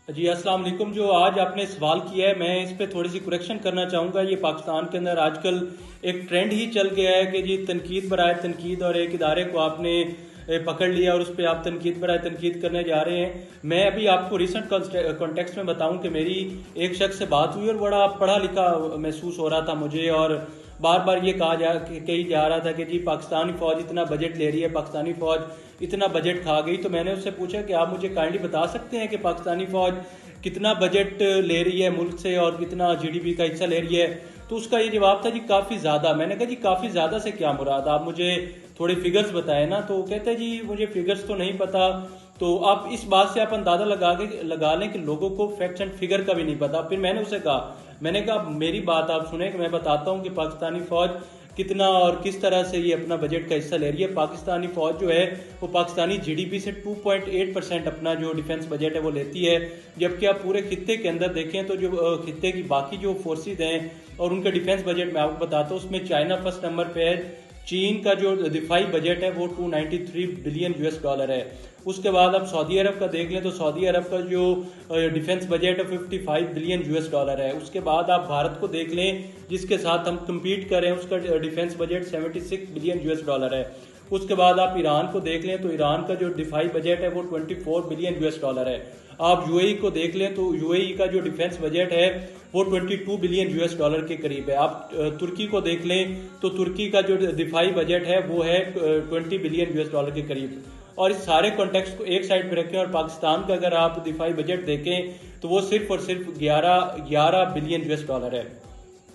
जी अस्सलाम वालेकुम। जो आज आपने सवाल किया है मैं इस पे थोड़ी सी करेक्शन करना चाहूँगा। ये पाकिस्तान के अंदर आजकल एक ट्रेंड ही चल गया है कि जी तनकीद बराए तनकीद, और एक इदारे को आपने पकड़ लिया और उस पर आप तनकीद बराए तनकीद करने जा रहे हैं। मैं अभी आपको रिसेंट कॉन्टेक्स्ट में बताऊं कि मेरी एक शख्स से बात हुई और बड़ा पढ़ा लिखा महसूस हो रहा था मुझे, और बार बार ये कही जा रहा था कि जी पाकिस्तानी फौज इतना बजट ले रही है, पाकिस्तानी फौज इतना बजट खा गई। तो मैंने उससे पूछा कि आप मुझे काइंडली बता सकते हैं कि पाकिस्तानी फौज कितना बजट ले रही है मुल्क से और कितना जीडीपी का हिस्सा ले रही है। तो उसका ये जवाब था जी काफ़ी ज़्यादा। मैंने कहा जी काफ़ी ज़्यादा से क्या मुराद, आप मुझे थोड़े फिगर्स बताए ना। तो कहते हैं जी मुझे फिगर्स तो नहीं पता। तो आप इस बात से आप अंदाजा लगा लें कि लोगों को फैक्ट्स एंड फिगर का भी नहीं पता। फिर मैंने उसे कहा, मैंने कहा मेरी बात आप सुने कि मैं बताता हूँ कि पाकिस्तानी फौज कितना और किस तरह से ये अपना बजट का हिस्सा ले रही है। पाकिस्तानी फौज जो है वो पाकिस्तानी जीडीपी से 2.8% अपना जो डिफेंस बजट है वो लेती है। जबकि आप पूरे खित्ते के अंदर देखें तो जो खित्ते की बाकी जो फोर्सेज हैं और उनका डिफेंस बजट मैं आपको बताता हूँ, उसमें चाइना फर्स्ट नंबर पे है। चीन का जो दिफाई बजट है वो 293 बिलियन यूएस डॉलर है। उसके बाद आप सऊदी अरब का देख लें तो सऊदी अरब का जो डिफेंस बजट है 55 बिलियन यूएस डॉलर है। उसके बाद आप भारत को देख लें जिसके साथ हम कम्पीट करें, उसका defence budget 76 billion US dollar है। उसके बाद आप ईरान को देख लें तो ईरान का जो दिफाई बजट है वो 24 बिलियन यूएस डॉलर है। आप यूएई को देख लें तो यूएई का जो डिफेंस बजट है वो 22 बिलियन यूएस डॉलर के करीब है। आप तुर्की को देख लें तो तुर्की का जो दिफाई बजट है वो है 20 बिलियन यूएस डॉलर के करीब। और इस सारे कॉन्टेक्स्ट को एक साइड पे रखें और पाकिस्तान का अगर आप दिफाई बजट देखें तो वो सिर्फ और सिर्फ 11 बिलियन यूएस डॉलर है।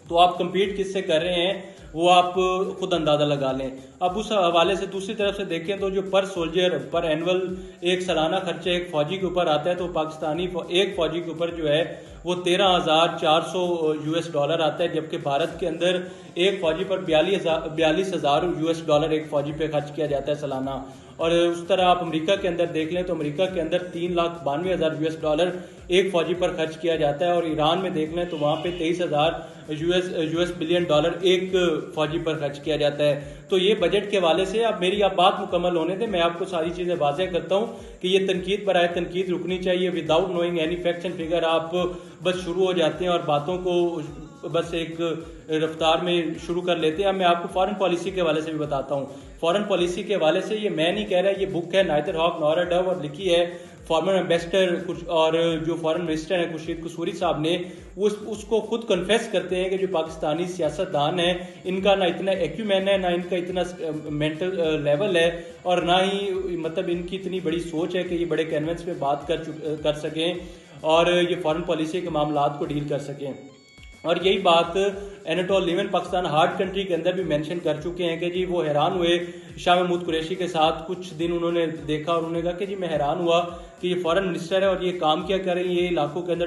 तो आप कंपीट किससे कर रहे हैं वो आप खुद अंदाजा लगा लें। अब उस हवाले से दूसरी तरफ से देखें तो जो पर सोल्जर पर एनुअल एक सालाना खर्चा एक फौजी के ऊपर आता है तो पाकिस्तानी एक फौजी के ऊपर जो है वो 13,400 यूएस डॉलर आता है। जबकि भारत के अंदर एक फौजी पर 42,000 यूएस डॉलर एक फौजी पे खर्च किया जाता है सालाना। और उस तरह आप अमेरिका के अंदर देख लें तो अमेरिका के अंदर 3,92,000 यूएस डॉलर एक फौजी पर खर्च किया जाता है। और ईरान में देख लें तो वहाँ पे 23,000 यूएस बिलियन डॉलर एक फौजी पर खर्च किया जाता है। तो ये बजट के हवाले से अब मेरी आप बात मुकम्मल होने दें, मैं आपको सारी चीज़ें वाज़ेह करता हूँ कि ये तनकीद बराए तनकीद रुकनी चाहिए। Without knowing any facts and figure आप बस शुरू हो जाते हैं और बातों को बस एक रफ्तार में शुरू कर लेते हैं। अब मैं आपको फॉरेन पॉलिसी के हवाले से भी बताता हूँ। फॉरेन पॉलिसी के हवाले से ये मैं नहीं कह रहा, ये बुक है neither hawk nor a dove और लिखी है फॉर्मर एम्बेसडर और जो फॉरेन मिनिस्टर हैं खुर्शीद कसूरी साहब ने। वो उसको खुद कन्फेस करते हैं कि जो पाकिस्तानी सियासतदान है इनका ना इतना एक्यूमेन है, ना इनका इतना मेंटल लेवल है, और ना ही मतलब इनकी इतनी बड़ी सोच है कि ये बड़े कैनवस पे बात कर सकें और ये फॉरेन पॉलिसी के मामलात को डील कर सकें। और यही बात एनाटोल लीवन पाकिस्तान हार्ड कंट्री के अंदर भी मेंशन कर चुके हैं कि जी वो हैरान हुए शाह महमूद कुरैशी के साथ कुछ दिन उन्होंने देखा और उन्होंने कहा कि जी मैं हैरान हुआ कि ये फॉरेन मिनिस्टर है और ये काम क्या कर रहे हैं, ये इलाकों के अंदर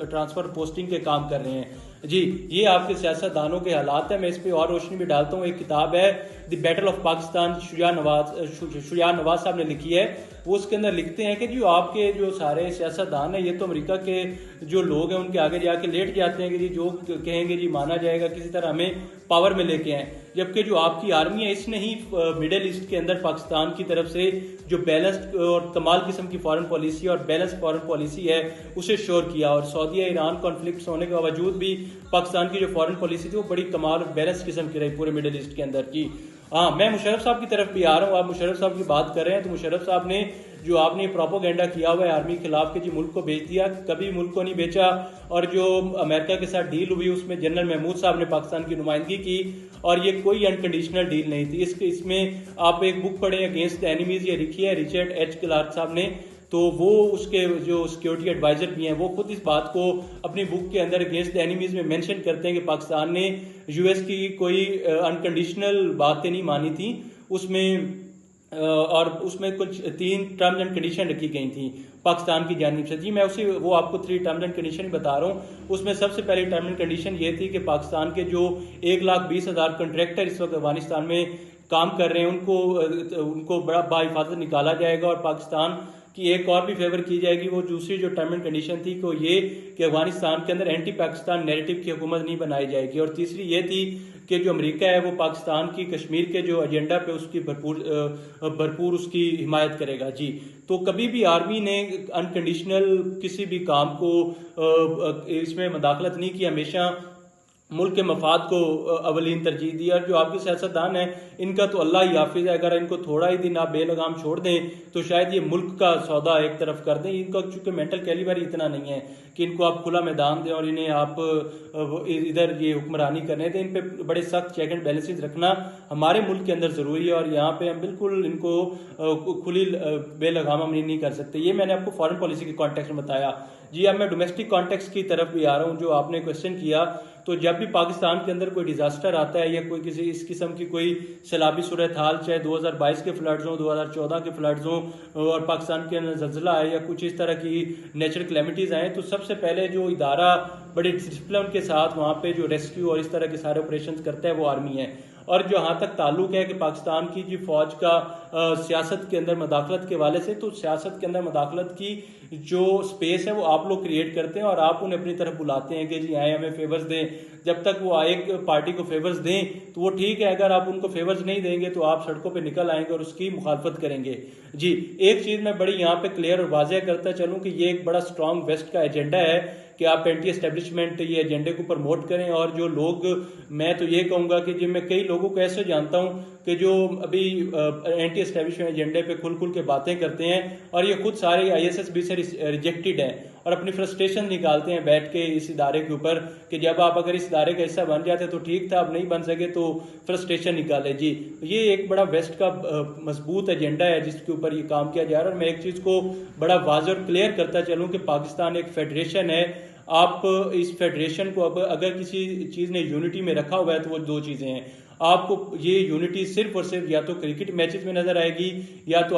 ट्रांसफर पोस्टिंग के काम कर रहे हैं। जी ये आपके सियासतदानों के हालात है। मैं इस पर और रोशनी भी डालता हूँ। एक किताब है the battle of Pakistan, Shuja Nawaz साहब ने लिखी है। वो उसके अंदर लिखते हैं कि जो आपके जो सारे सियासतदान हैं ये तो अमेरिका के जो लोग हैं उनके आगे जाके लेट जाते हैं कि जी जो कहेंगे जी माना जाएगा, किसी तरह हमें पावर में लेके आए। जबकि जो आपकी आर्मी है इसने ही मिडिल ईस्ट के अंदर पाकिस्तान की तरफ से जो बैलेंस्ड और कमाल किस्म की फॉरेन पॉलिसी और बैलेंस्ड फॉरेन पॉलिसी है उसे श्योर किया। और सऊदी ईरान कॉन्फ्लिक्ट होने के बावजूद भी पाकिस्तान की जो फॉरेन पॉलिसी थी वो बड़ी कमाल और बैलेंस किस्म की रही पूरे मिडिल ईस्ट के अंदर की। हाँ, मैं मुशर्रफ साहब की तरफ भी आ रहा हूँ। आप मुशर्रफ साहब की बात कर रहे हैं तो मुशर्रफ साहब ने जो आपने प्रोपोगेंडा किया हुआ है आर्मी के खिलाफ कि जी मुल्क को बेच दिया, कभी मुल्क को नहीं बेचा। और जो अमेरिका के साथ डील हुई उसमें जनरल महमूद साहब ने पाकिस्तान की नुमाइंदगी की और ये कोई अनकंडीशनल डील नहीं थी। इसमें आप एक बुक पढ़े अगेंस्ट द एनिमीज, ये लिखी है रिचर्ड एच क्लार्क साहब ने। तो वो उसके जो सिक्योरिटी एडवाइजर भी हैं वो खुद इस बात को अपनी बुक के अंदर अगेंस्ट द एनिमीज में मेंशन करते हैं कि पाकिस्तान ने यूएस की कोई अनकंडीशनल बातें नहीं मानी थी उसमें, और उसमें कुछ 3 टर्म्स एंड कंडीशन रखी गई थी पाकिस्तान की जानिब से। जी मैं उसी वो आपको 3 टर्म्स एंड कंडीशन बता रहा हूँ। उसमें सबसे पहली टर्म एंड कंडीशन ये थी कि पाकिस्तान के जो 1,20,000 कॉन्ट्रैक्टर इस वक्त अफगानिस्तान में काम कर रहे हैं उनको बड़ा बाहिफाजत निकाला जाएगा और पाकिस्तान कि एक और भी फेवर की जाएगी। वो दूसरी जो टर्म एंड कंडीशन थी वो ये कि अफगानिस्तान के अंदर एंटी पाकिस्तान नैरेटिव की हुकूमत नहीं बनाई जाएगी, और तीसरी ये थी कि जो अमेरिका है वो पाकिस्तान की कश्मीर के जो एजेंडा पे उसकी भरपूर उसकी हिमायत करेगा जी। तो कभी भी आर्मी ने अनकंडीशनल किसी भी काम को इसमें मदाखलत नहीं की, हमेशा मुल्क के मफाद को अवलीन तरजीह दी। और जो आपके सियासतदान हैं इनका तो अल्लाह ही हाफिज है, अगर इनको थोड़ा ही दिन आप बेलगाम छोड़ दें तो शायद ये मुल्क का सौदा एक तरफ कर दें। इनका चूंकि मेंटल कैलिबर इतना नहीं है कि इनको आप खुला मैदान दें और इन्हें आप इधर ये हुक्मरानी करने दें। इन पे बड़े सख्त चेक एंड बैलेंसेस रखना हमारे मुल्क के अंदर ज़रूरी है, और यहाँ पे हम बिल्कुल इनको खुली बेलगाम हम नहीं कर सकते। ये मैंने आपको फॉरेन पॉलिसी के कॉन्टेक्स्ट में बताया जी। अब मैं डोमेस्टिक कॉन्टेक्स्ट की तरफ भी आ रहा हूँ, जो आपने क्वेश्चन किया। तो जब भी पाकिस्तान के अंदर कोई डिजास्टर आता है या कोई किसी इस किस्म की कोई सैलाबी सूरत हाल, चाहे 2022 के फ्लड्स हों, 2014 के फ्लड्स हों, और पाकिस्तान के अंदर जल्जला आए या कुछ इस तरह की नेचुरल क्लैमिटीज आए, तो सबसे पहले जो इदारा बड़े डिसिप्लिन के साथ वहाँ पे जो रेस्क्यू और इस तरह के सारे ऑपरेशन करता है वो आर्मी है। और जहाँ तक ताल्लुक है कि पाकिस्तान की जी फौज का सियासत के अंदर मदाखलत के वाले से, तो सियासत के अंदर मदाखलत की जो स्पेस है वो आप लोग क्रिएट करते हैं और आप उन्हें अपनी तरफ बुलाते हैं कि जी आए हमें फेवर्स दें। जब तक वो एक पार्टी को फेवर्स दें तो वो ठीक है, अगर आप उनको फेवर्स नहीं देंगे तो आप सड़कों पे निकल आएंगे और उसकी मुखालफत करेंगे जी। एक चीज मैं बड़ी यहाँ पे क्लियर और वाज़ेह करता चलूँ कि ये एक बड़ा स्ट्रॉन्ग वेस्ट का एजेंडा है कि आप एंटी एस्टेब्लिशमेंट ये एजेंडे को प्रमोट करें। और जो लोग, मैं तो ये कहूँगा कि जी मैं कई लोगों को ऐसे जानता हूँ कि जो अभी एंटी एस्टेब्लिशमेंट एजेंडे पे खुल के बातें करते हैं और ये खुद सारे ISSB से रिजेक्टेड हैं और अपनी फ्रस्ट्रेशन निकालते हैं बैठ के इस इदारे के ऊपर कि जब आप अगर इस इदारे का हिस्सा बन जाते तो ठीक था, अब नहीं बन सके तो फ्रस्ट्रेशन निकाले जी। ये एक बड़ा वेस्ट का मजबूत एजेंडा है जिसके ऊपर ये काम किया जा रहा है। और मैं एक चीज़ को बड़ा वाज़ेह और क्लियर करता चलूँ कि पाकिस्तान एक फेडरेशन है। आप इस फेडरेशन को अगर किसी चीज़ ने यूनिटी में रखा हुआ है तो वो दो चीज़ें हैं। आपको ये यूनिटी सिर्फ और सिर्फ या तो क्रिकेट मैचेस में नजर आएगी या तो